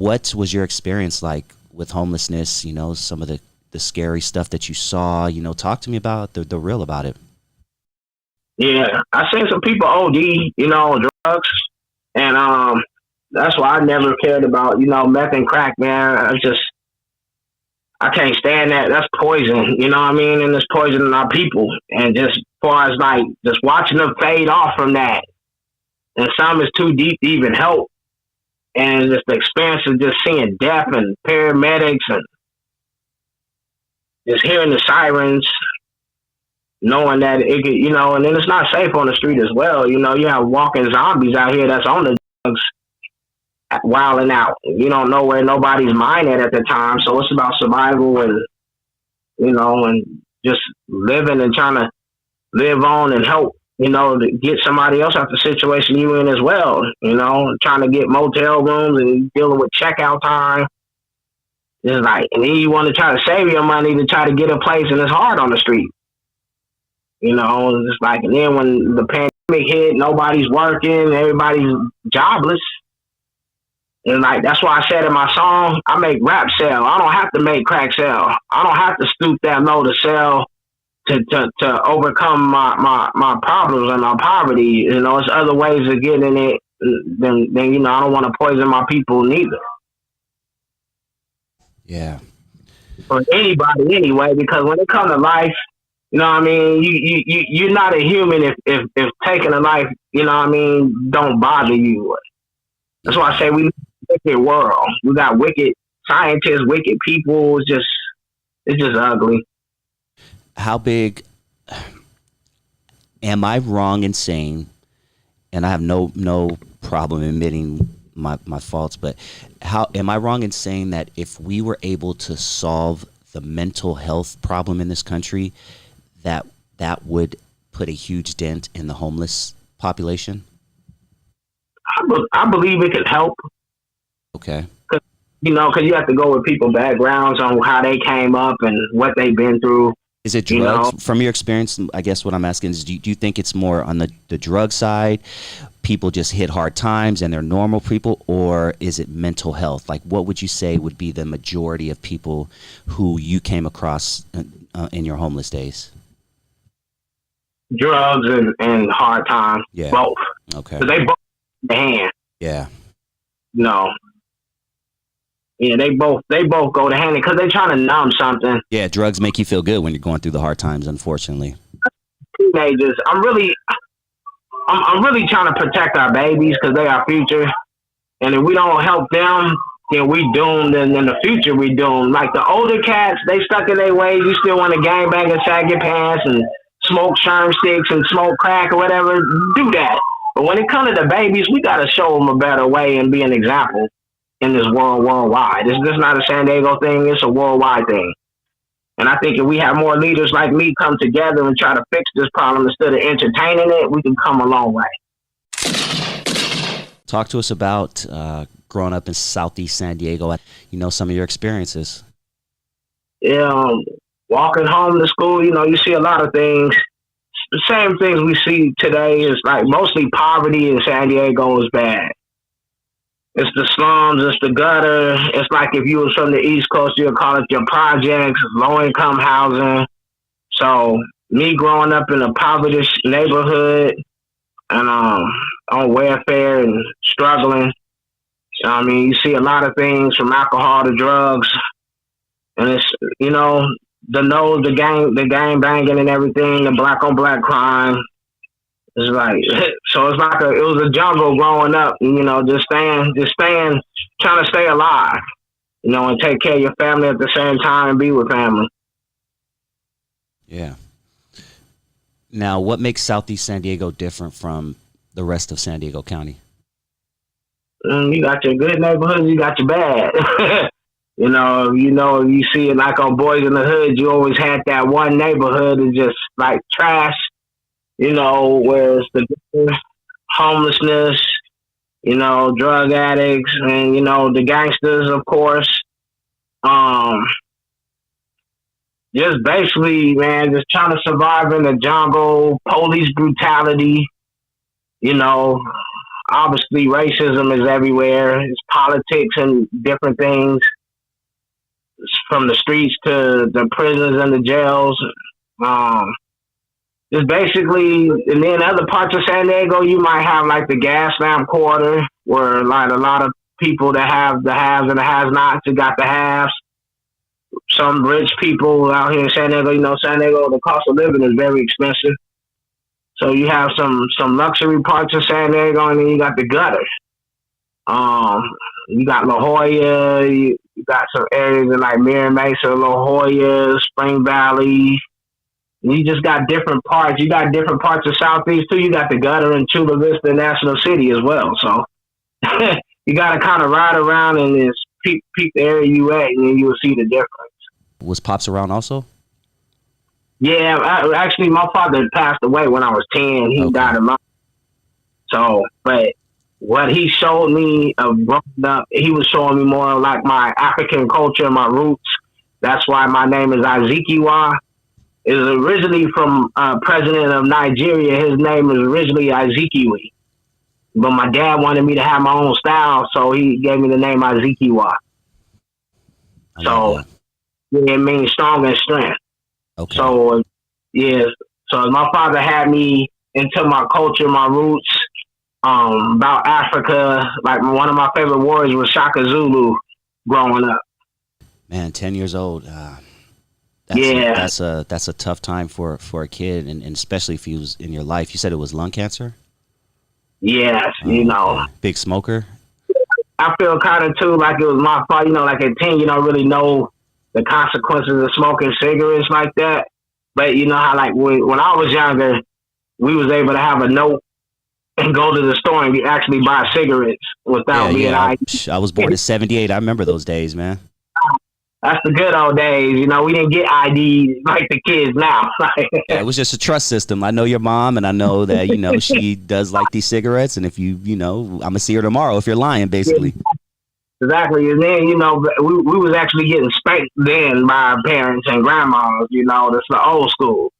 what was your experience like with homelessness? You know, some of the scary stuff that you saw. You know, talk to me about the real about it. Yeah, I seen some people OD, on drugs, and that's why I never cared about, meth and crack, man. I can't stand that. That's poison, you know what I mean? And it's poisoning our people. And just as far as like just watching them fade off from that, and some is too deep to even help. And just the experience of just seeing death and paramedics and just hearing the sirens, knowing that it could, and then it's not safe on the street as well. You have walking zombies out here that's on the drugs, wilding out. You don't know where nobody's mind at the time. So it's about survival and, and just living and trying to live on and help, to get somebody else out the situation you in as well. Trying to get motel rooms and dealing with checkout time. It's like, and then you want to try to save your money to try to get a place, and it's hard on the street. It's like, and then when the pandemic hit, nobody's working, everybody's jobless. And like, that's why I said in my song, I make rap sell. I don't have to make crack sell. I don't have to stoop that low to sell to overcome my problems and my poverty. It's other ways of getting it than I don't want to poison my people neither. Yeah. Or anybody anyway, because when it comes to life, you know what I mean? You're not a human if taking a life, don't bother you. That's why I say we live in a wicked world. We got wicked scientists, wicked people. It's just ugly. How big am I wrong in saying, and I have no problem admitting my faults, but how am I wrong in saying that if we were able to solve the mental health problem in this country, that would put a huge dent in the homeless population? I believe it could help. Okay. Because you have to go with people's backgrounds on how they came up and what they've been through. Is it drugs? From your experience, I guess what I'm asking is, do you think it's more on the drug side? People just hit hard times and they're normal people, or is it mental health? Like, what would you say would be the majority of people who you came across in your homeless days? Drugs and hard times. Yeah. Both. Okay. So they both the hand. Yeah. No. Yeah, they both go to hand because they're trying to numb something. Yeah, drugs make you feel good when you're going through the hard times, unfortunately. Teenagers, I'm really trying to protect our babies because they our future. And if we don't help them, then we doomed, and in the future we doomed. Like the older cats, they stuck in their ways. You still want to gangbang and sag your pants and smoke sherm sticks and smoke crack or whatever. Do that. But when it comes to the babies, we got to show them a better way and be an example in this worldwide. This is not a San Diego thing. It's a worldwide thing. And I think if we have more leaders like me come together and try to fix this problem instead of entertaining it, we can come a long way. Talk to us about growing up in Southeast San Diego. Some of your experiences. Yeah, walking home to school, you see a lot of things. The same things we see today is like mostly poverty in San Diego is bad. It's the slums, it's the gutter. It's like if you was from the East Coast, you'd call it your projects, low-income housing. So me growing up in a impoverished neighborhood and on welfare and struggling, you see a lot of things from alcohol to drugs. And it's, the gang banging and everything, the black on black crime. It's like, so it's like it was a jungle growing up, just staying, trying to stay alive, and take care of your family at the same time and be with family. Yeah. Now, what makes Southeast San Diego different from the rest of San Diego County? You got your good neighborhoods, you got your bad. You see it like on Boys in the Hood, you always had that one neighborhood is just like trash. Where it's the homelessness, drug addicts, and, the gangsters, of course. Just basically, man, just trying to survive in the jungle, police brutality, obviously racism is everywhere. It's politics and different things, from the streets to the prisons and the jails. It's basically, and then other parts of San Diego, you might have like the gas lamp quarter, where like a lot of people that have the haves and the has-nots, you got the haves. Some rich people out here in San Diego, San Diego, the cost of living is very expensive. So you have some luxury parts of San Diego, and then you got the gutter. You got La Jolla, you got some areas in like Mira Mesa, La Jolla, Spring Valley. You just got different parts. You got different parts of Southeast too. You got the gutter in Chula Vista, National City as well. So you got to kind of ride around and just peep the area you at, and then you will see the difference. Was Pops around also? Yeah, actually, my father passed away when I was 10. He died alone. So, but what he showed me of growing up, he was showing me more like my African culture, my roots. That's why my name is Azikiwa. It was originally from president of Nigeria. His name is originally Azikiwe. But my dad wanted me to have my own style, so he gave me the name Azikiwa. So, yeah, it means strong and strength. Okay. So, yeah. So my father had me into my culture, my roots, about Africa. Like one of my favorite warriors was Shaka Zulu growing up. Man, 10 years old. That's a tough time for a kid, and especially if he was in your life. You said it was lung cancer? Yes, Big smoker? I feel kind of too like it was my fault, like at 10, you don't really know the consequences of smoking cigarettes like that. But you know how like when I was younger, we was able to have a note and go to the store and actually buy cigarettes without being ID. I was born in 78. I remember those days, man. That's the good old days. We didn't get ID like the kids now. Yeah, it was just a trust system. I know your mom, and I know that, she does like these cigarettes. And if I'm going to see her tomorrow if you're lying, basically. Exactly. And then, we was actually getting spanked then by our parents and grandmas. That's the old school.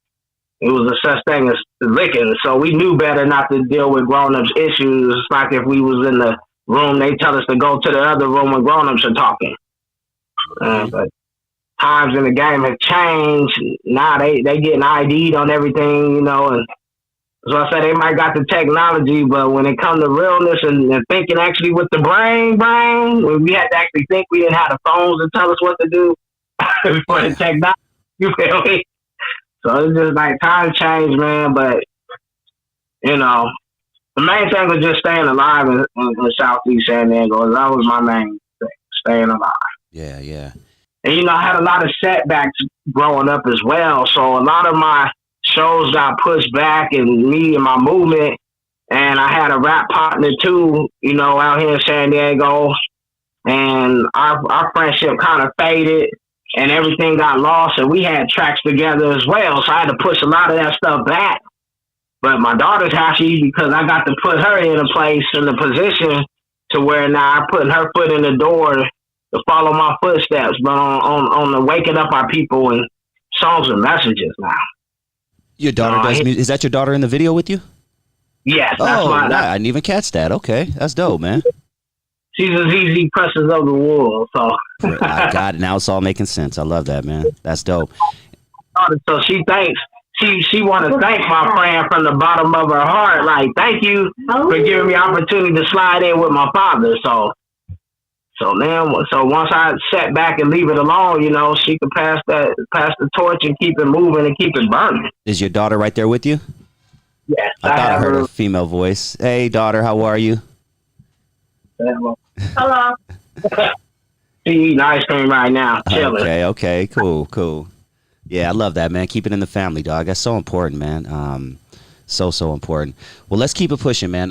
It was a such thing as licking. So we knew better not to deal with grown-ups issues. It's like if we was in the room, they tell us to go to the other room when grown-ups are talking. But times in the game have changed. Now they getting ID'd on everything, and so I said they might got the technology, but when it comes to realness and thinking actually with the brain, when we had to actually think, we didn't have the phones to tell us what to do for the technology. You feel me? So it's just like time change, man. But the main thing was just staying alive in Southeast San Diego. That was my main thing, staying alive. Yeah, yeah. And, I had a lot of setbacks growing up as well. So a lot of my shows got pushed back, and me and my movement. And I had a rap partner too, out here in San Diego. And our friendship kind of faded, and everything got lost. And we had tracks together as well. So I had to push a lot of that stuff back. But my daughter's happy because I got to put her in a place, in a position to where now I'm putting her foot in the door to follow my footsteps, but on the waking up our people and songs and messages now. Your daughter does music. Is that your daughter in the video with you? Yes. I didn't even catch that. Okay, that's dope, man. She's a ZZ Precious of the World, so. I got it. Now it's all making sense. I love that, man. That's dope. So she thanks. She want to thank my friend from the bottom of her heart. Like, thank you for giving me opportunity to slide in with my father. So once I sat back and leave it alone, she could pass the torch and keep it moving and keep it burning. Is your daughter right there with you? Yes. I thought I heard a female voice. Hey, daughter, how are you? Hello. She eating ice cream right now, chilling. Okay, cool. Yeah, I love that, man. Keep it in the family, dog. That's so important, man. So important. Well, let's keep it pushing, man.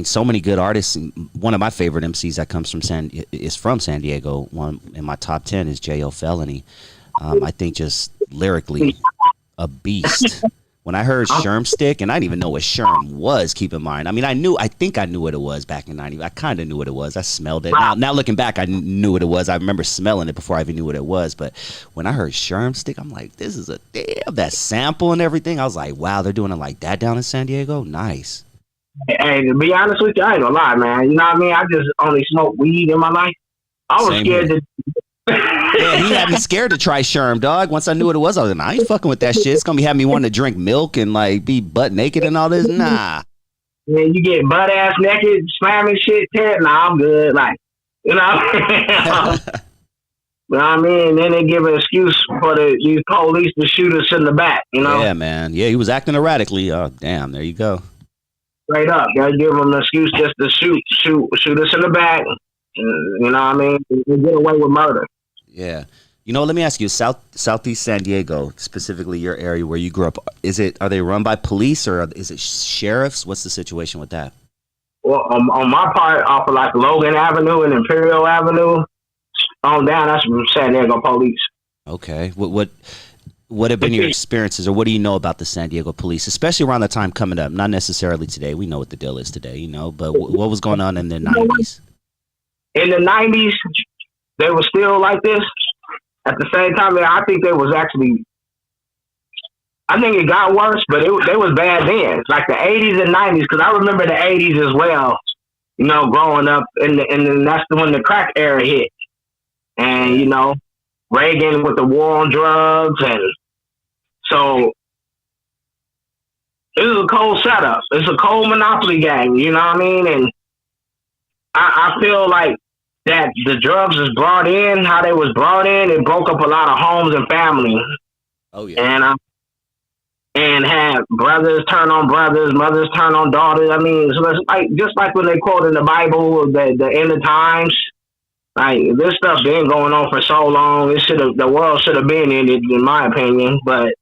So many good artists. One of my favorite MCs that comes from San Diego. One in my top 10 is J.O. Felony. I think just lyrically a beast. When I heard Sherm Stick, and I didn't even know what Sherm was, keep in mind. I think I knew what it was back in 90. I kind of knew what it was. I smelled it. Now looking back, I knew what it was. I remember smelling it before I even knew what it was. But when I heard Sherm Stick, I'm like, this is that sample and everything. I was like, wow, they're doing it like that down in San Diego? Nice. Hey, to be honest with you, I ain't gonna lie, man. You know what I mean? I just only smoked weed in my life. I was Same scared here. to. Yeah, he had me scared to try Sherm, dog. Once I knew what it was, I was like, I ain't fucking with that shit. It's gonna be having me wanting to drink milk and like be butt naked and all this. Nah. Man, you get butt ass naked, slamming shit, Ted. Nah, I'm good. Like, you know, you know what I mean? Then they give an excuse for these police to shoot us in the back. You know, Yeah, man. Yeah, he was acting erratically. Oh, damn. There you go. straight up, they give them an excuse just to shoot us in the back. You know what I mean? They get away with murder. Yeah. You know, let me ask you, Southeast San Diego, specifically your area where you grew up, are they run by police or is it sheriffs? What's the situation with that? Well, on my part, off of like Logan Avenue and Imperial Avenue, on down, that's from San Diego police. Okay. What have been your experiences, or what do you know about the San Diego police, especially around the time coming up? Not necessarily today. We know what the deal is today, you know, but what was going on in the 90s? In the 90s, they were still like this. At the same time, I think they was actually. I think it got worse, but they was bad then. Like the 80s and 90s, because I remember the 80s as well. You know, growing up, and then that's when the crack era hit, and you know, Reagan with the war on drugs, and so it was a cold setup. It's a cold monopoly game. You know what I mean? And I feel like that the drugs is brought in, how they was brought in, it broke up a lot of homes and families. Oh yeah. And had brothers turn on brothers, mothers turn on daughters. I mean, so it's like just like when they quote in the Bible, the end of times. Like this stuff been going on for so long. The world should have been ended, in my opinion. But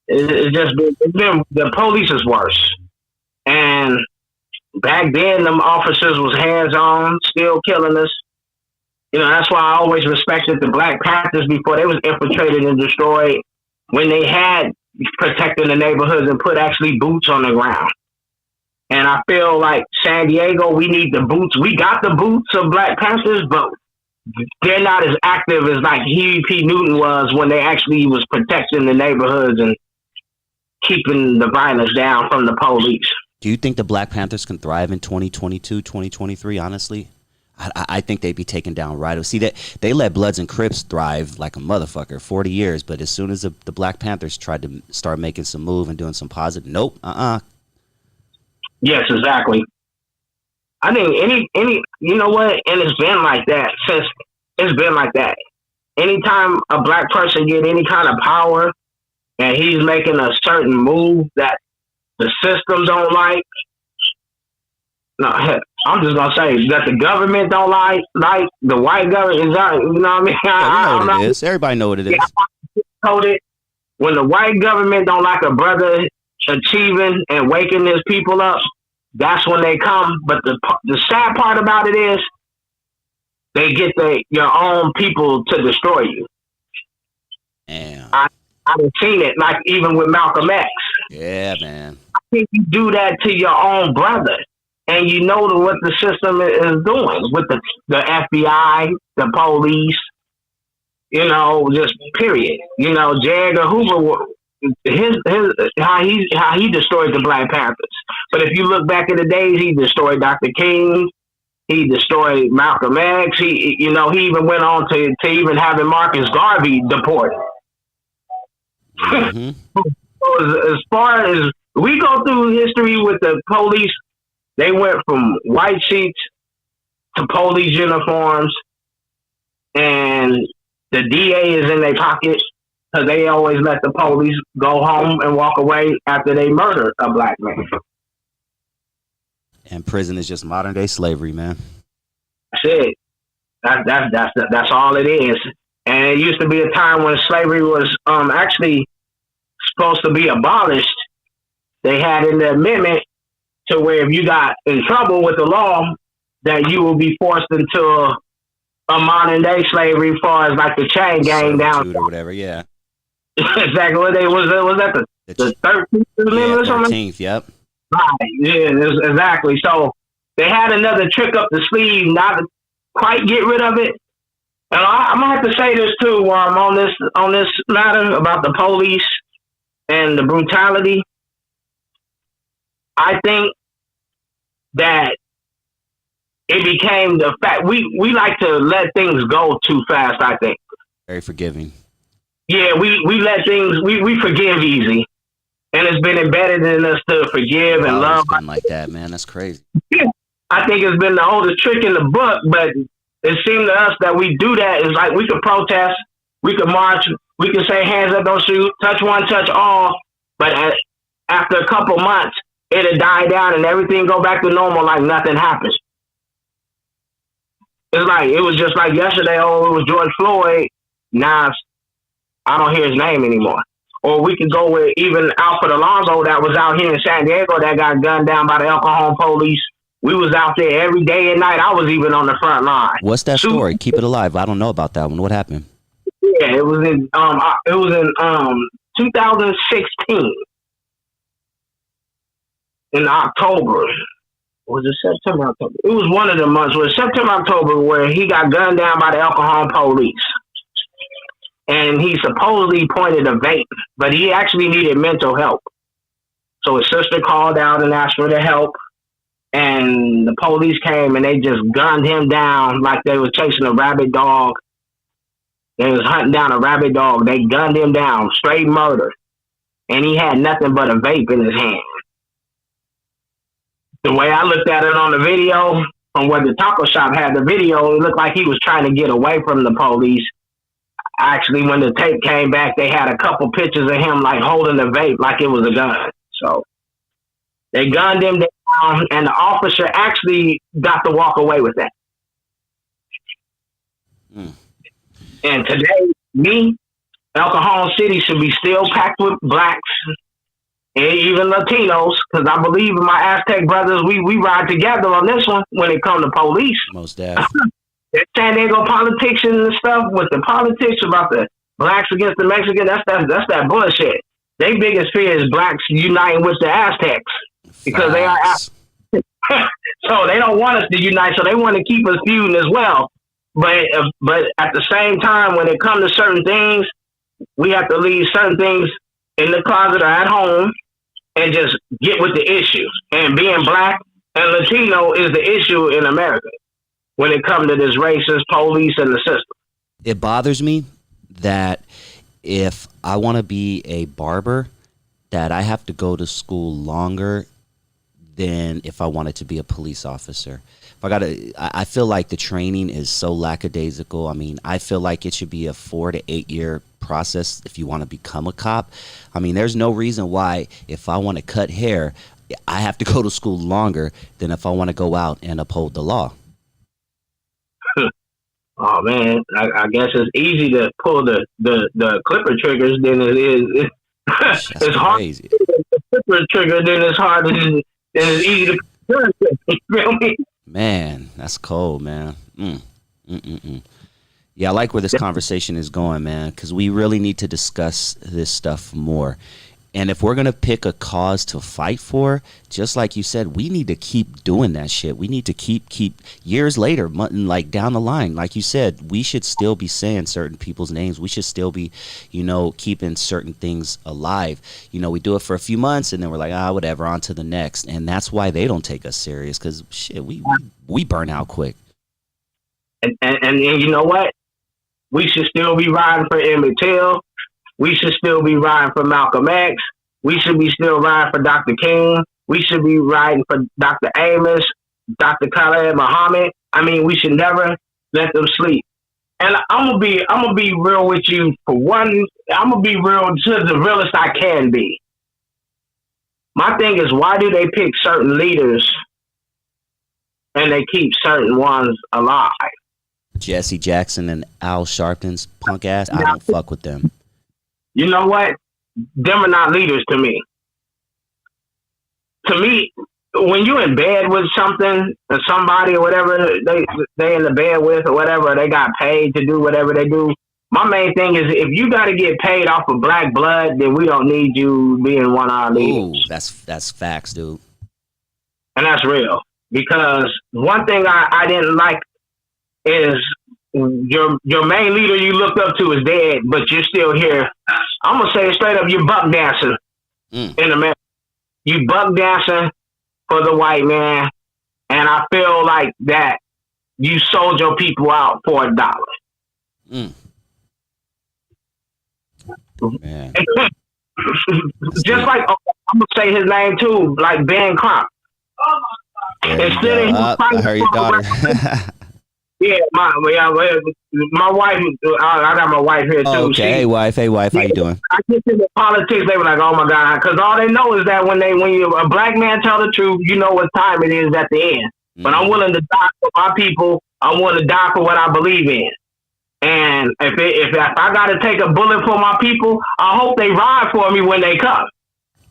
it's been the police is worse. And back then, them officers was hands on, still killing us. You know, that's why I always respected the Black Panthers before they was infiltrated and destroyed. When they had protecting the neighborhoods and put actually boots on the ground. And I feel like San Diego, we need the boots. We got the boots of Black Panthers, but they're not as active as like Huey P. Newton was when they actually was protecting the neighborhoods and keeping the violence down from the police. Do you think the Black Panthers can thrive in 2022, 2023, honestly? I think they'd be taken down right. See that they let Bloods and Crips thrive like a motherfucker 40 years, but as soon as the Black Panthers tried to start making some move and doing some positive, nope, Yes, exactly. I think any you know what, and it's been like that since it's been like that. Anytime a black person get any kind of power and he's making a certain move that the system don't like, no, I'm just gonna say that the government don't like the white government. You know what I mean? Yeah, we know what it is. Everybody know what it is. Told it when the white government don't like a brother achieving and waking his people up, that's when they come. But the sad part about it is they get your own people to destroy you. Damn. I've seen it, like even with Malcolm X. Yeah, man. I think you do that to your own brother. And you know what the system is doing with the FBI, the police, you know, just period. You know, J. Edgar Hoover, how he destroyed the Black Panthers. But if you look back in the days, he destroyed Dr. King, he destroyed Malcolm X. He even went on to even having Marcus Garvey deported. Mm-hmm. As far as we go through history with the police, they went from white sheets to police uniforms, and the DA is in their pocket because they always let the police go home and walk away after they murdered a black man. And prison is just modern day slavery, man. That's it. That's all it is. And it used to be a time when slavery was actually supposed to be abolished. They had in the amendment to where if you got in trouble with the law, that you will be forced into a modern day slavery, as far as like the chain gang down or whatever. Yeah, exactly. What they was that the 13th amendment or something? 13th. Yep. Right. Yeah. Exactly. So they had another trick up the sleeve, not to quite get rid of it. And I'm gonna have to say this too, while I'm on this matter about the police and the brutality. I think that it became the fact we like to let things go too fast. I think Very forgiving. yeah, we let things we forgive easy, and it's been embedded in us to forgive It's and always love. been like that, man. That's crazy. I think it's been the oldest trick in the book, but it seemed to us that we do that is like we could protest, we could march, we could say hands up, don't shoot, touch one, touch all, but after a couple months, it'll die down and everything go back to normal like nothing happened. It's like it was just like yesterday. Oh, it was George Floyd. Now I don't hear his name anymore. Or we could go with even Alfred Alonso that was out here in San Diego that got gunned down by the El Cajon police. We was out there every day and night. I was even on the front line. What's that story? Keep it alive. I don't know about that one. What happened? Yeah, it was in 2016 in October. Was it September, October? It was one of the months. It was September, October, where he got gunned down by the El Cajon police. And he supposedly pointed a vape, but he actually needed mental help. So his sister called out and asked for the help. And the police came and they just gunned him down like they were chasing a rabid dog. They was hunting down a rabid dog. They gunned him down, straight murder. And he had nothing but a vape in his hand. The way I looked at it on the video, from where the taco shop had the video, it looked like he was trying to get away from the police. Actually, when the tape came back, they had a couple pictures of him like holding the vape like it was a gun. So they gunned him down, and the officer actually got to walk away with that. And today, El Cajon City should be still packed with blacks and even Latinos, because I believe in my Aztec brothers, we ride together on this one when it comes to police. Most definitely. San Diego politicians and stuff with the politics about the blacks against the Mexicans, that's that bullshit. Their biggest fear is blacks uniting with the Aztecs because they are so they don't want us to unite, so they want to keep us feuding as well. But at the same time, when it comes to certain things, we have to leave certain things in the closet or at home and just get with the issue. And being black and Latino is the issue in America when it comes to this racist police and the system. It bothers me that if I want to be a barber, that I have to go to school longer than if I wanted to be a police officer. I feel like the training is so lackadaisical. I mean, I feel like it should be a 4 to 8 year process if you want to become a cop. I mean, there's no reason why if I want to cut hair, I have to go to school longer than if I want to go out and uphold the law. Oh man, I guess it's easy to pull the clipper triggers than it is. It's hard to pull the clipper trigger than it's hard to, than it's easy to. You feel me? Man, that's cold, man. Yeah, I like where this conversation is going, man, because we really need to discuss this stuff more. And if we're going to pick a cause to fight for, just like you said, we need to keep doing that shit. We need to keep years later, like down the line, like you said, we should still be saying certain people's names. We should still be, keeping certain things alive. We do it for a few months and then we're like, whatever, on to the next. And that's why they don't take us serious, because shit, we burn out quick. And you know what? We should still be riding for Emmett Till. We should still be riding for Malcolm X. We should be still riding for Dr. King. We should be riding for Dr. Amos, Dr. Khaled Muhammad. I mean, we should never let them sleep. And I'm gonna be real with you for one. I'm gonna be real to the realest I can be. My thing is, why do they pick certain leaders and they keep certain ones alive? Jesse Jackson and Al Sharpton's punk ass. I don't fuck with them. You know what? Them are not leaders to me. To me, when you're in bed with something or somebody or whatever they in the bed with or whatever, they got paid to do whatever they do. My main thing is if you got to get paid off of black blood, then we don't need you being one of our leaders. Ooh, that's facts, dude. And that's real. Because one thing I didn't like is your main leader you looked up to is dead, but you're still here. I'm gonna say it straight up: you're buck dancing in America. You buck dancing for the white man, and I feel like that you sold your people out for $1. Mm. Man. Just like I'm gonna say his name too, like Ben Crump. Instead of him I heard your daughter. yeah, my wife. I got my wife here too. Okay, hey wife, how you doing? I get into politics, they were like, "Oh my God," because all they know is that when you a black man tell the truth, you know what time it is at the end. But I'm willing to die for my people. I'm willing to die for what I believe in. And if I got to take a bullet for my people, I hope they ride for me when they come.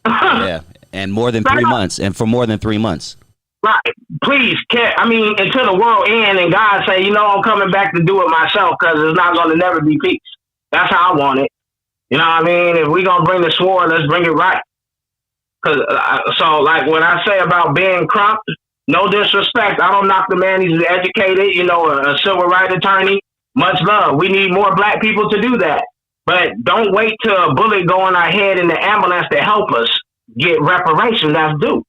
Yeah, and more than 3 months, and for more than 3 months. Right. Please, until the world end and God say, I'm coming back to do it myself because it's not going to never be peace. That's how I want it. You know what I mean? If we're going to bring the sword, let's bring it right. So, like, when I say about Ben Crump, no disrespect. I don't knock the man. He's educated, a civil rights attorney. Much love. We need more black people to do that. But don't wait till a bullet go in our head in the ambulance to help us get reparations that's due.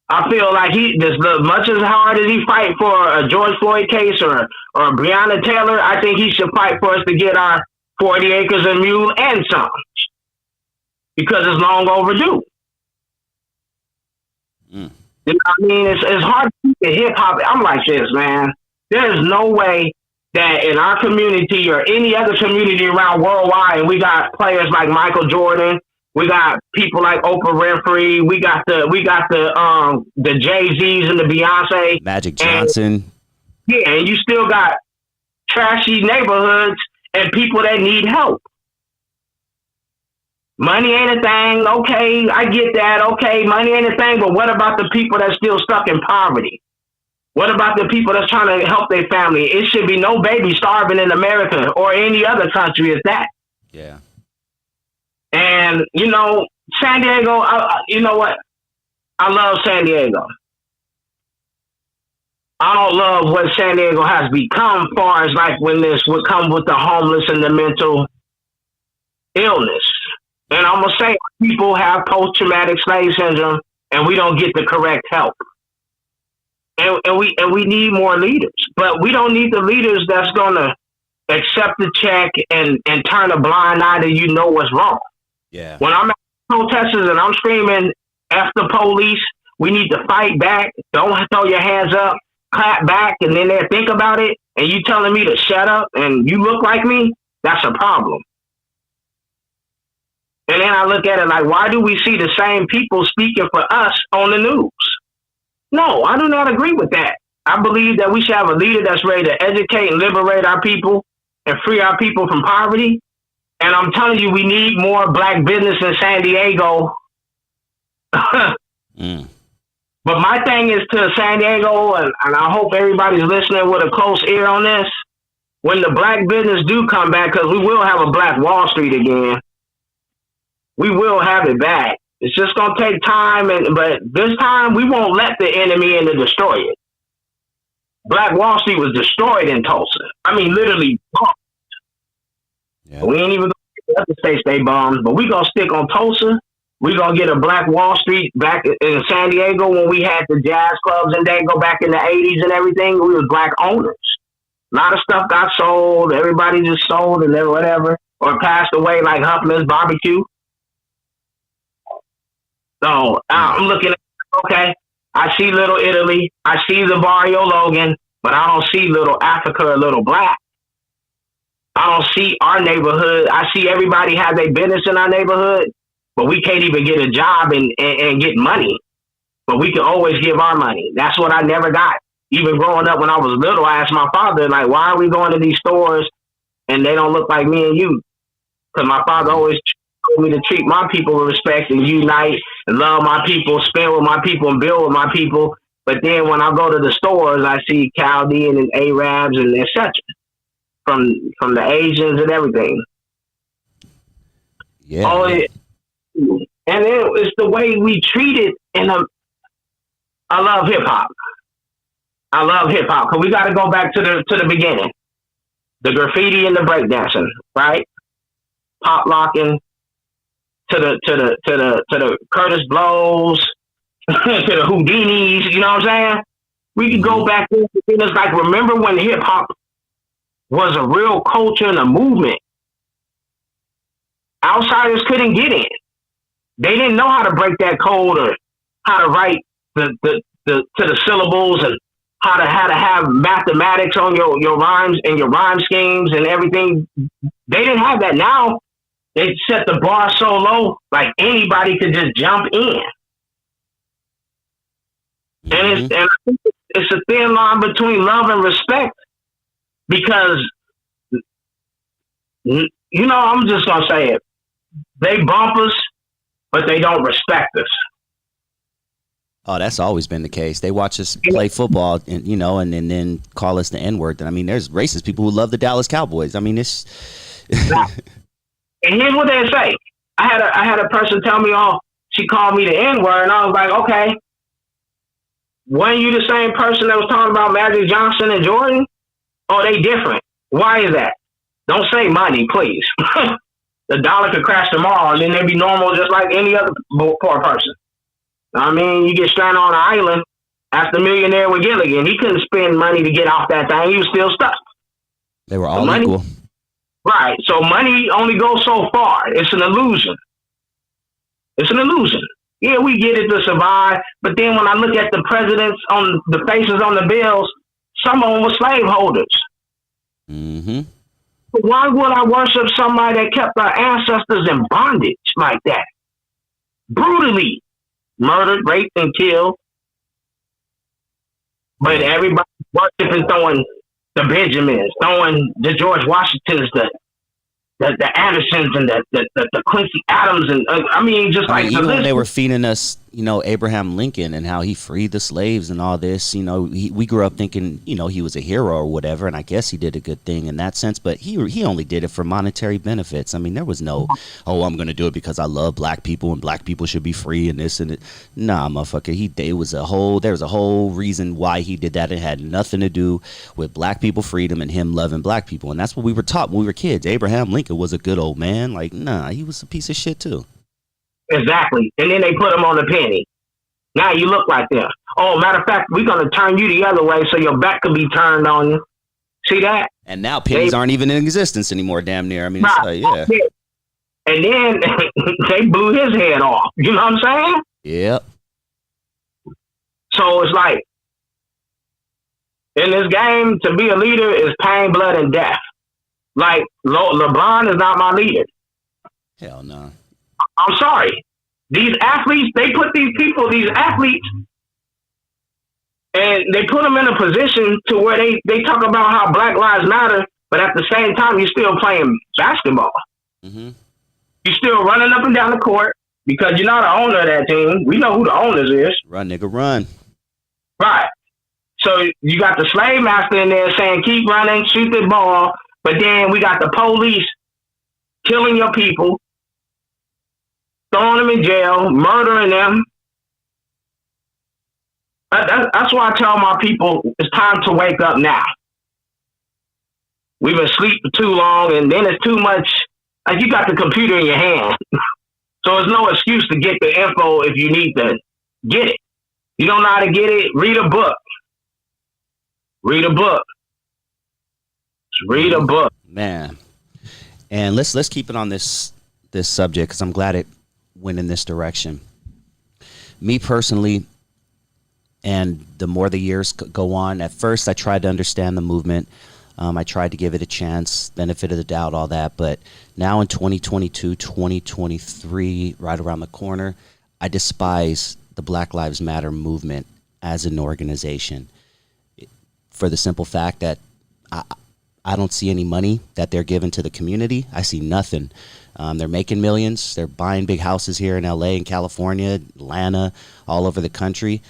I feel like as much as hard as he fight for a George Floyd case or Breonna Taylor, I think he should fight for us to get our 40 acres of mule and some. Because it's long overdue. You know what I mean? It's hard to keep hip hop. I'm like this, man. There's no way that in our community or any other community around worldwide, and we got players like Michael Jordan, we got people like Oprah Winfrey, we got the Jay-Z's and the Beyonce, Magic Johnson. And you still got trashy neighborhoods and people that need help. Money ain't a thing. Okay, I get that. Okay, money ain't a thing. But what about the people that's still stuck in poverty? What about the people that's trying to help their family? It should be no baby starving in America or any other country as that. Yeah. And, San Diego, you know what? I love San Diego. I don't love what San Diego has become far as like when this would come with the homeless and the mental illness. And I'm going to say people have post-traumatic slave syndrome and we don't get the correct help. And we need more leaders, but we don't need the leaders that's going to accept the check and turn a blind eye to what's wrong. Yeah. When I'm at protesters and I'm screaming, F the police, we need to fight back. Don't throw your hands up, clap back, and then they think about it. And you telling me to shut up and you look like me, that's a problem. And then I look at it like, why do we see the same people speaking for us on the news? No, I do not agree with that. I believe that we should have a leader that's ready to educate and liberate our people and free our people from poverty. And I'm telling you, we need more black business in San Diego. But my thing is to San Diego, and I hope everybody's listening with a close ear on this. When the black business do come back, because we will have a Black Wall Street again. We will have it back. It's just going to take time, but this time we won't let the enemy in to destroy it. Black Wall Street was destroyed in Tulsa. I mean, literally bombed. Yeah. We ain't even going to let the states stay bombed, but we going to stick on Tulsa. We're going to get a Black Wall Street back in San Diego when we had the jazz clubs and then go back in the 80s and everything. We was black owners. A lot of stuff got sold. Everybody just sold and then whatever, or passed away like Huffman's Barbecue. So I'm looking at, okay, I see Little Italy, I see the Barrio Logan, but I don't see Little Africa or Little Black. I don't see our neighborhood. I see everybody have their business in our neighborhood, but we can't even get a job and get money. But we can always give our money. That's what I never got. Even growing up when I was little, I asked my father, like, why are we going to these stores and they don't look like me and you? Because my father always told me to treat my people with respect and unite and love my people, spend with my people and build with my people. But then when I go to the stores, I see Chaldean and Arabs and etc. From the Asians and everything. Yeah. Oh, and it's the way we treat it. I love hip hop. I love hip hop because we got to go back to the beginning. The graffiti and the breakdancing, right? Pop locking to the Curtis Blows, to the Houdinis, you know what I'm saying? We could go back there. It's like, remember when hip hop was a real culture and a movement? Outsiders couldn't get in. They didn't know how to break that code or how to write to the syllables and how to have mathematics on your rhymes and your rhyme schemes and everything. They didn't have that. Now they set the bar so low, like anybody could just jump in. And I think it's a thin line between love and respect, because, you know, I'm just gonna say it. They bump us, but they don't respect us. Oh, that's always been the case. They watch us play football, and you know, and then call us the N-word. I mean, there's racist people who love the Dallas Cowboys. I mean, it's. And here's what they say. I had a person tell me, "Oh, she called me the N-word," and I was like, "Okay, weren't you the same person that was talking about Magic Johnson and Jordan? Oh, they different. Why is that? Don't say money, please. The dollar could crash tomorrow, and then they'd be normal just like any other poor person. I mean, you get stranded on an island. Ask the millionaire with Gilligan. He couldn't spend money to get off that thing. He was still stuck. They were all equal. Right. So money only goes so far. It's an illusion. It's an illusion. Yeah, we get it to survive. But then when I look at the presidents on the faces on the bills, some of them were slaveholders. Mm-hmm. Why would I worship somebody that kept our ancestors in bondage like that? Brutally murdered, raped, and killed. But everybody worshiping, throwing the Benjamins, throwing the George Washingtons, the Andersons, and the Quincy Adams, and I mean, just like even when they were feeding us, you know, Abraham Lincoln and how he freed the slaves and all this, you know, we grew up thinking, you know, he was a hero or whatever, and I guess he did a good thing in that sense, but he only did it for monetary benefits. I mean, there was no, oh, I'm going to do it because I love black people and black people should be free and this and it. Nah, motherfucker, there was a whole reason why he did that. It had nothing to do with black people freedom and him loving black people, and that's what we were taught when we were kids. Abraham Lincoln was a good old man. Like, nah, he was a piece of shit too. Exactly. And then they put them on the penny. Now you look like them. Oh, matter of fact, we're going to turn you the other way so your back can be turned on you. See that? And now pennies aren't even in existence anymore, damn near. I mean, it's like, yeah. And then they blew his head off. You know what I'm saying? Yep. So it's like, in this game, to be a leader is pain, blood, and death. Like, LeBron is not my leader. Hell no. I'm sorry. These athletes, they put these athletes, and they put them in a position to where they talk about how Black Lives Matter, but at the same time, you're still playing basketball. Mm-hmm. You're still running up and down the court because you're not the owner of that team. We know who the owners is. Run, nigga, run. Right. So you got the slave master in there saying, keep running, shoot the ball, but then we got the police killing your people, throwing them in jail, murdering them. That's why I tell my people, it's time to wake up now. We've been asleep for too long, and then it's too much. Like, you got the computer in your hand. So there's no excuse to get the info if you need to get it. You don't know how to get it? Read a book. Read a book. Read a book. Man. And let's keep it on this subject, because I'm glad it went in this direction. Me personally, and the more the years go on, at first I tried to understand the movement. I tried to give it a chance, benefit of the doubt, all that. But now in 2022, 2023, right around the corner, I despise the Black Lives Matter movement as an organization, for the simple fact that I don't see any money that they're giving to the community. I see nothing. They're making millions. They're buying big houses here in LA and California, Atlanta, all over the country.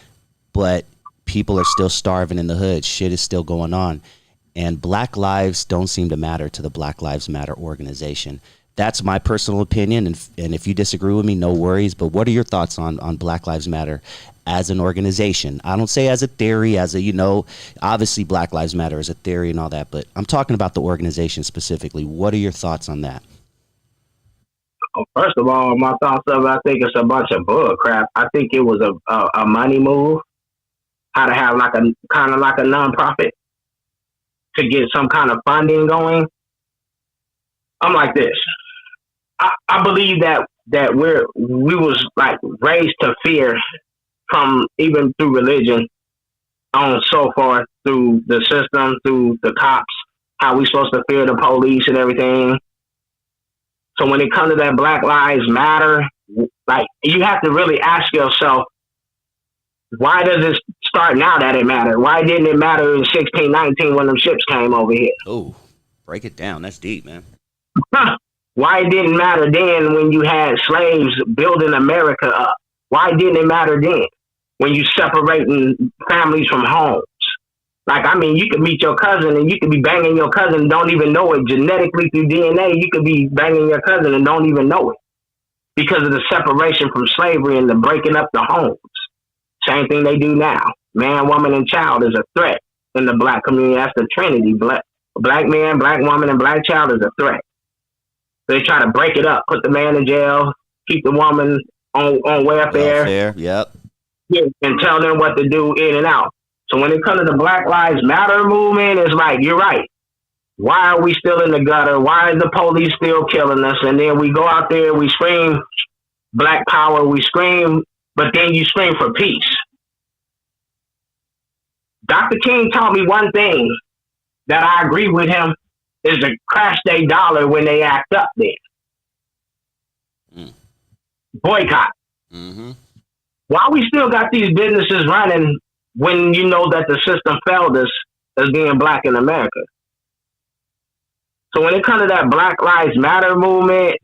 But people are still starving in the hood. Shit is still going on. And Black lives don't seem to matter to the Black Lives Matter organization. That's my personal opinion. And if you disagree with me, no worries. But what are your thoughts on Black Lives Matter as an organization? I don't say as a theory, as a, you know, obviously Black Lives Matter is a theory and all that. But I'm talking about the organization specifically. What are your thoughts on that? First of all, my thoughts of it, I think it's a bunch of bull crap. I think it was a money move, how to have like a kind of like a nonprofit to get some kind of funding going. I'm like this. I believe that we was like raised to fear from even through religion on so forth through the system, through the cops, how we supposed to fear the police and everything. So when it comes to that Black Lives Matter, like you have to really ask yourself, why does it start now that it mattered? Why didn't it matter in 1619 when them ships came over here? Oh, break it down. That's deep, man. Why it didn't matter then when you had slaves building America up? Why didn't it matter then when you separating families from homes? Like, I mean, you could meet your cousin and you could be banging your cousin and don't even know it. Genetically through DNA, you could be banging your cousin and don't even know it because of the separation from slavery and the breaking up the homes. Same thing they do now. Man, woman, and child is a threat in the black community. That's the Trinity. Black man, black woman, and black child is a threat. They try to break it up, put the man in jail, keep the woman on welfare. Yep. Yeah, and tell them what to do in and out. So when it comes to the Black Lives Matter movement, it's like, you're right. Why are we still in the gutter? Why is the police still killing us? And then we go out there, we scream black power, we scream, but then you scream for peace. Dr. King taught me one thing that I agree with him is to crash their dollar when they act up there. Boycott. Mm-hmm. Why we still got these businesses running when you know that the system failed us as being black in America? So when it comes to that Black Lives Matter movement,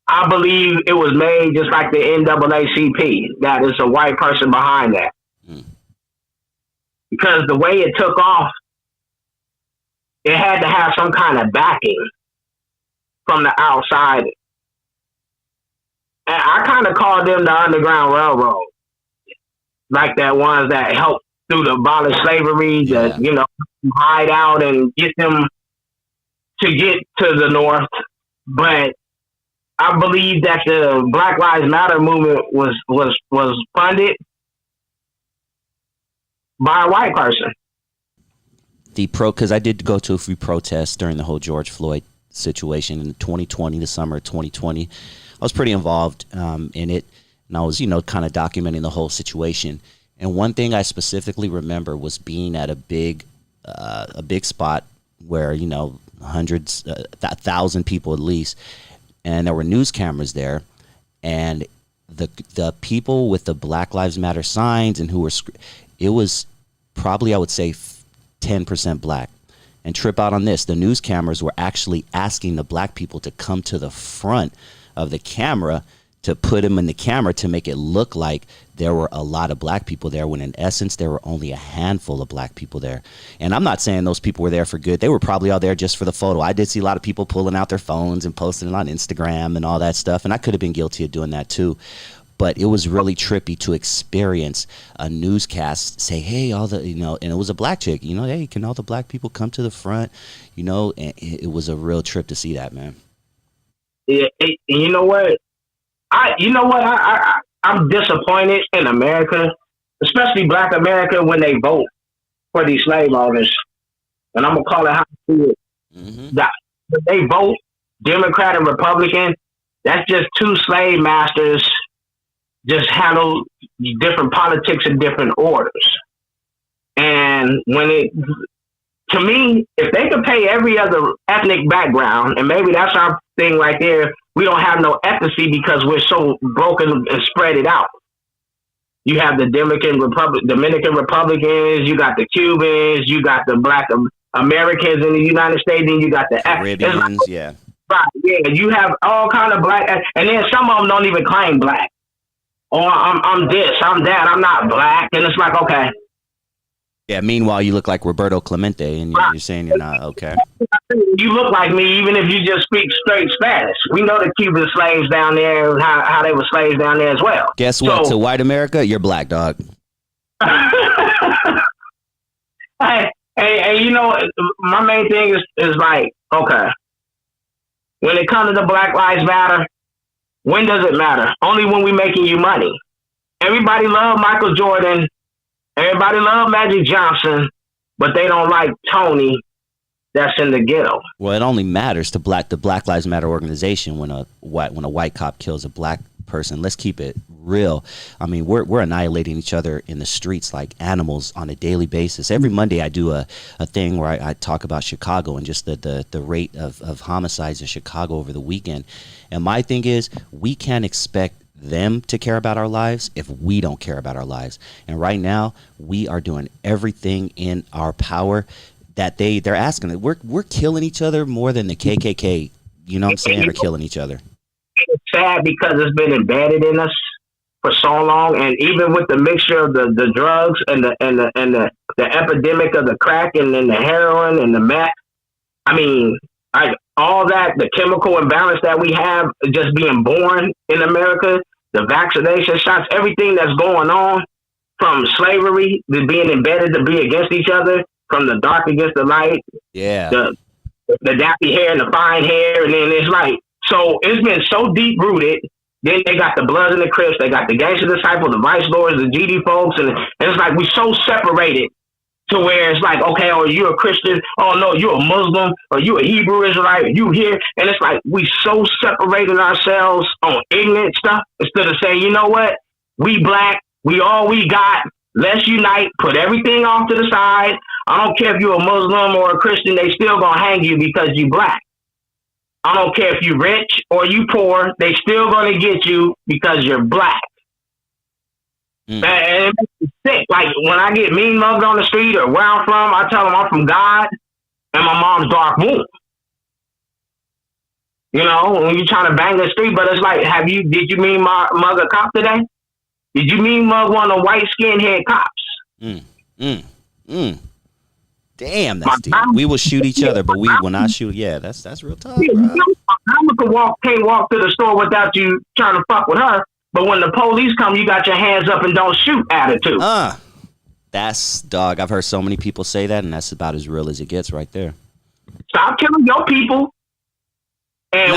I believe it was made just like the NAACP, that is a white person behind that. Because the way it took off, it had to have some kind of backing from the outside. And I kind of call them the Underground Railroad. Like that ones that helped through the abolish slavery, that, you know, hide out and get them to get to the North. But I believe that the Black Lives Matter movement was funded by a white person. Because I did go to a few protests during the whole George Floyd situation in 2020, the summer of 2020. I was pretty involved in it, and I was, you know, kind of documenting the whole situation. And one thing I specifically remember was being at a big spot where, you know, hundreds, 1,000 people at least, and there were news cameras there, and the people with the Black Lives Matter signs and who were, it was probably, I would say, 10% black. And trip out on this, the news cameras were actually asking the black people to come to the front of the camera to put them in the camera to make it look like there were a lot of black people there, when in essence there were only a handful of black people there. And I'm not saying those people were there for good. They were probably out there just for the photo. I did see a lot of people pulling out their phones and posting it on Instagram and all that stuff, and I could have been guilty of doing that too. But it was really trippy to experience a newscast say, hey, all the, you know, and it was a black chick, you know, hey, can all the black people come to the front? You know, and it was a real trip to see that, man. Yeah, you know what? I'm disappointed in America, especially Black America, when they vote for these slave owners. And I'm gonna call it how I see it. Mm-hmm. That when they vote Democrat and Republican, that's just two slave masters just handle different politics in different orders. And to me, if they could pay every other ethnic background, and maybe that's our thing right there, we don't have no ethnicity because we're so broken and spread it out. You have the Dominican Republicans, you got the Cubans, you got the Black Americans in the United States, and you got the Caribbeans, yeah. Right, yeah, you have all kind of black, and then some of them don't even claim black. Or I'm this, I'm that, I'm not black, and it's like, okay. Yeah, meanwhile, you look like Roberto Clemente, and you're saying you're not, okay. You look like me, even if you just speak straight Spanish. We know the Cuban slaves down there, how they were slaves down there as well. Guess what? To white America, you're black, dog. Hey, you know, my main thing is like, okay, When it comes to the Black Lives Matter, when does it matter? Only when we making you money. Everybody love Michael Jordan. Everybody love Magic Johnson, but they don't like Tony that's in the ghetto. Well, it only matters to the Black Lives Matter organization when a white cop kills a black person. Let's keep it real. I mean, we're annihilating each other in the streets like animals on a daily basis. Every Monday I do a thing where I talk about Chicago and just the rate of homicides in Chicago over the weekend. And my thing is, we can't expect them to care about our lives if we don't care about our lives. And right now we are doing everything in our power that they're asking. We're killing each other more than the KKK, you know what I'm saying, are killing each other. It's sad because it's been embedded in us for so long, and even with the mixture of the drugs and the epidemic of the crack and then the heroin and the meth. I mean, all that, the chemical imbalance that we have just being born in America, the vaccination shots, everything that's going on, from slavery to being embedded to be against each other, from the dark against the light, the dappy hair and the fine hair, and then it's like, so it's been so deep rooted. Then they got the Bloods and the Crips, they got the Gangster Disciples, the Vice Lords, the GD folks, and it's like we so separated to where it's like, okay, oh, you're a Christian, oh no, you're a Muslim, or you a Hebrew Israelite, or you here, and it's like we so separated ourselves on ignorant stuff instead of saying, you know what, we black, we all we got, let's unite, put everything off to the side. I don't care if you're a Muslim or a Christian, they still gonna hang you because you black. I don't care if you rich or you poor, they still gonna get you because you're black. And it makes me sick. Like when I get mean mugged on the street or where I'm from, I tell them I'm from God and my mom's dark womb. You know, when you're trying to bang the street, but it's like, did you mean mug a cop today? Did you mean mug one of the white skinhead cops? Damn, that's deep. We will shoot each other, but we will not shoot. Yeah, that's real tough, bro. Mama can't walk to the store without you trying to fuck with her. But when the police come, you got your hands up and don't shoot attitude. That's, dog, I've heard so many people say that, and that's about as real as it gets right there. Stop killing your people. And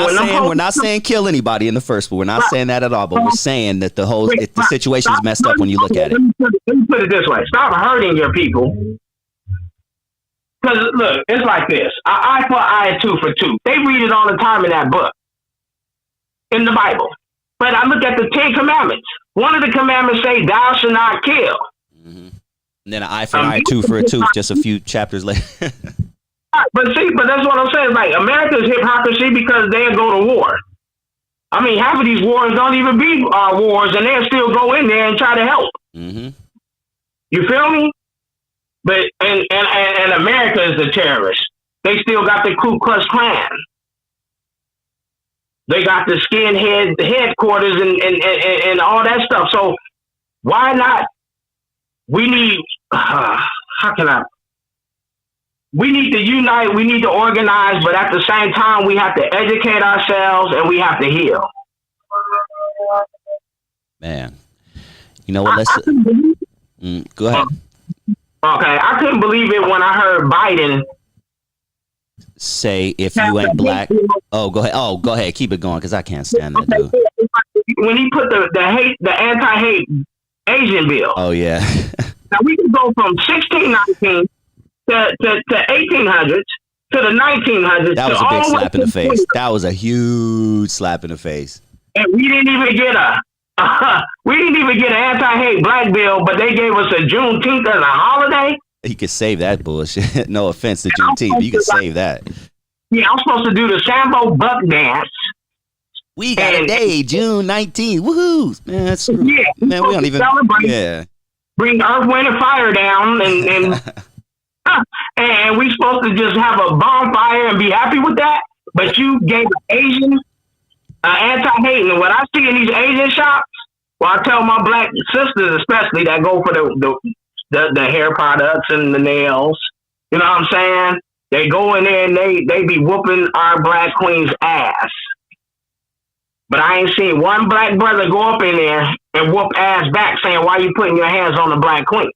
we're not saying kill anybody in the first, but we're not saying that at all. But we're saying that the situation is messed up when you look at it. Let me put it this way. Stop hurting your people. Because, look, it's like this. Eye for eye and tooth for tooth. They read it all the time in that book, in the Bible. But I look at the 10 Commandments. One of the commandments say, thou shalt not kill. Mm-hmm. And then an eye for an eye, tooth for a tooth, just a few chapters later. But that's what I'm saying. Like, America's hypocrisy because they'll go to war. I mean, half of these wars don't even be wars, and they'll still go in there and try to help. Mm-hmm. You feel me? But and America is the terrorist. They still got the Ku Klux Klan. They got the skinhead headquarters and all that stuff. So why not? We need we need to unite. We need to organize. But at the same time, we have to educate ourselves and we have to heal. Man, you know what? Go ahead. Okay, I couldn't believe it when I heard Biden say, if you ain't black. Oh, go ahead. Keep it going, because I can't stand that dude. When he put the anti-hate Asian bill. Oh, yeah. Now, we can go from 1619 to 1800s to the 1900s. That was a big slap in the face. That was a huge slap in the face. And we didn't even get an anti-hate black bill, but they gave us a Juneteenth as a holiday. He could save that bullshit. No offense to Juneteenth, but you could save that. Yeah, I'm supposed to do the Sambo Buck dance. We got a day, June 19th. Woohoo! Man, that's true. Yeah, man, we don't even celebrate. Yeah. Bring Earth, Wind, and Fire down, and we supposed to just have a bonfire and be happy with that. But you gave Asian anti-hate, and what I see in these Asian shops, well, I tell my black sisters especially that go for the hair products and the nails. You know what I'm saying? They go in there and they be whooping our black queen's ass. But I ain't seen one black brother go up in there and whoop ass back saying, why you putting your hands on the black queen?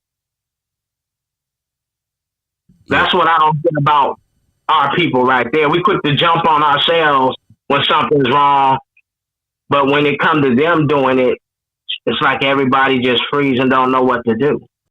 That's what I don't get about our people right there. We quick to jump on ourselves when something's wrong. But when it comes to them doing it, it's like everybody just freeze and don't know what to do.